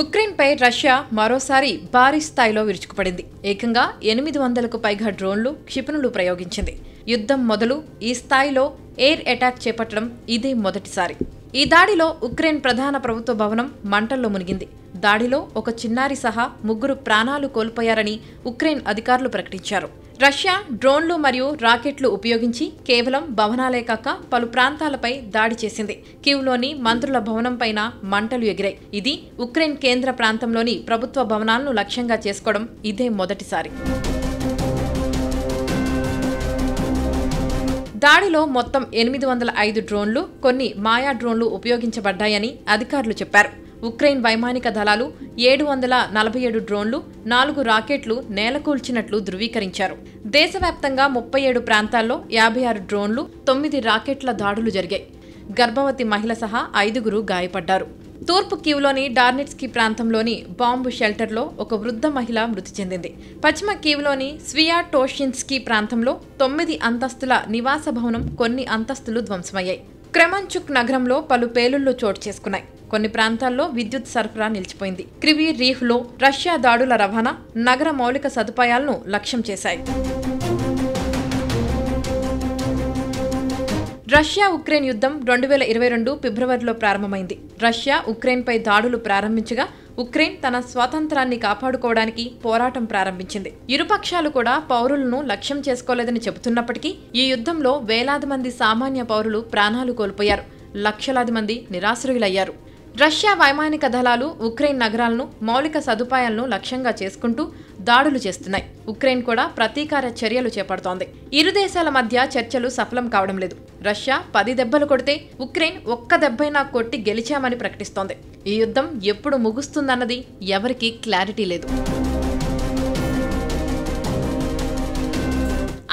ఉక్రెయిన్పై Russia మరోసారి భారీ స్థాయిలో విరుచుకుపడింది. ఏకంగా 800కు పైగా డ్రోన్లు, క్షిపణులు ప్రయోగించింది. యుద్ధం మొదలు ఈ స్థాయిలో ఎయిర్ అటాక్ చేపట్టడం ఇదే మొదటిసారి. ఈ దాడిలో ఉక్రెయిన్ ప్రధాన ప్రభుత్వ భవనం మంటల్లో మునిగింది. దాడిలో ఒక చిన్నారి సహా 3 ప్రాణాలు కోల్పోయారని ఉక్రెయిన్ అధికారులు ప్రకటించారు. రష్యా డ్రోన్లు మరియు రాకెట్లు ఉపయోగించి కేవలం భవనాలే కాక పలు ప్రాంతాలపై దాడి చేసింది. కీవ్లోని మంత్రుల భవనంపైన మంటలు ఎగిరాయి. ఇది ఉక్రెయిన్ కేంద్ర ప్రాంతంలోని ప్రభుత్వ భవనాలను లక్ష్యంగా చేసుకోవడం ఇదే మొదటిసారి. దాడిలో మొత్తం 805 డ్రోన్లు, కొన్ని మాయా డ్రోన్లు ఉపయోగించబడ్డాయని అధికారులు చెప్పారు. ఉక్రెయిన్ వైమానిక దళాలు 747 డ్రోన్లు, 4 రాకెట్లు నేలకూల్చినట్లు ధృవీకరించారు. దేశవ్యాప్తంగా 37 ప్రాంతాల్లో 56 డ్రోన్లు, 9 రాకెట్ల దాడులు జరిగాయి. గర్భవతి మహిళ సహా 5గురు గాయపడ్డారు. తూర్పు కీవ్లోని డార్నిట్స్కీ ప్రాంతంలోని బాంబు షెల్టర్లో ఒక వృద్ధ మహిళ మృతి చెందింది. పశ్చిమ కీవ్లోని స్వియాటోషిన్స్కీ ప్రాంతంలో 9 అంతస్తుల నివాస భవనం, కొన్ని అంతస్తులు ధ్వంసమయ్యాయి. క్రెమన్చుక్ నగరంలో పలు పేలుళ్లు చోటు చేసుకున్నాయి. కొన్ని ప్రాంతాల్లో విద్యుత్ సరఫరా నిలిచిపోయింది. క్రివీ రీఫ్లో రష్యా దాడుల రవాణా, నగర మౌలిక సదుపాయాలను లక్ష్యం చేశాయి. రష్యా ఉక్రెయిన్ యుద్ధం 2022 ఫిబ్రవరిలో ప్రారంభమైంది. రష్యా ఉక్రెయిన్పై దాడులు ప్రారంభించగా ఉక్రెయిన్ తన స్వాతంత్రాన్ని కాపాడుకోవడానికి పోరాటం ప్రారంభించింది. ఇరుపక్షాలు కూడా పౌరులను లక్ష్యం చేసుకోలేదని చెబుతున్నప్పటికీ ఈ యుద్ధంలో వేలాది మంది సామాన్య పౌరులు ప్రాణాలు కోల్పోయారు. లక్షలాది మంది నిరాశ్రయులయ్యారు. రష్యా వైమానిక దళాలు ఉక్రెయిన్ నగరాలను, మౌలిక సదుపాయాలను లక్ష్యంగా చేసుకుంటూ దాడులు చేస్తున్నాయి. ఉక్రెయిన్ కూడా ప్రతీకార చర్యలు చేపడుతోంది. ఇరు దేశాల మధ్య చర్చలు సఫలం కావడం లేదు. రష్యా 10 దెబ్బలు కొడితే ఉక్రెయిన్ ఒక్క దెబ్బైనా కొట్టి గెలిచామని ప్రకటిస్తోంది. ఈ యుద్ధం ఎప్పుడు ముగుస్తుందన్నది ఎవరికీ క్లారిటీ లేదు.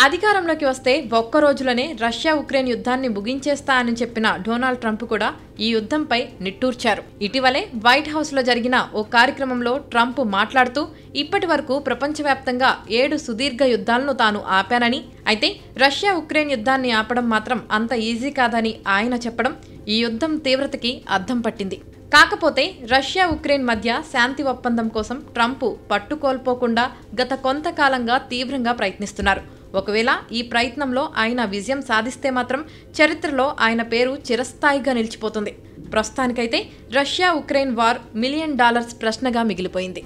అధికారంలోకి వస్తే ఒక్క రోజులోనే రష్యా ఉక్రెయిన్ యుద్ధాన్ని ముగించేస్తా అని చెప్పిన డొనాల్డ్ ట్రంప్ కూడా ఈ యుద్ధంపై నిట్టూర్చారు. ఇటీవలే వైట్ హౌస్లో జరిగిన ఓ కార్యక్రమంలో ట్రంప్ మాట్లాడుతూ ఇప్పటి వరకు ప్రపంచవ్యాప్తంగా 7 సుదీర్ఘ యుద్ధాలను తాను ఆపానని, అయితే రష్యా ఉక్రెయిన్ యుద్ధాన్ని ఆపడం మాత్రం అంత ఈజీ కాదని ఆయన చెప్పడం ఈ యుద్ధం తీవ్రతకి అద్దం పట్టింది. కాకపోతే రష్యా ఉక్రెయిన్ మధ్య శాంతి ఒప్పందం కోసం ట్రంప్ పట్టుకోల్పోకుండా గత కొంతకాలంగా తీవ్రంగా ప్రయత్నిస్తున్నారు. ఒకవేళ ఈ ప్రయత్నంలో ఆయన విజయం సాధిస్తే మాత్రం చరిత్రలో ఆయన పేరు చిరస్థాయిగా నిలిచిపోతుంది. ప్రస్తుతానికైతే రష్యా ఉక్రెయిన్ వార్ $1 మిలియన్ ప్రశ్నగా మిగిలిపోయింది.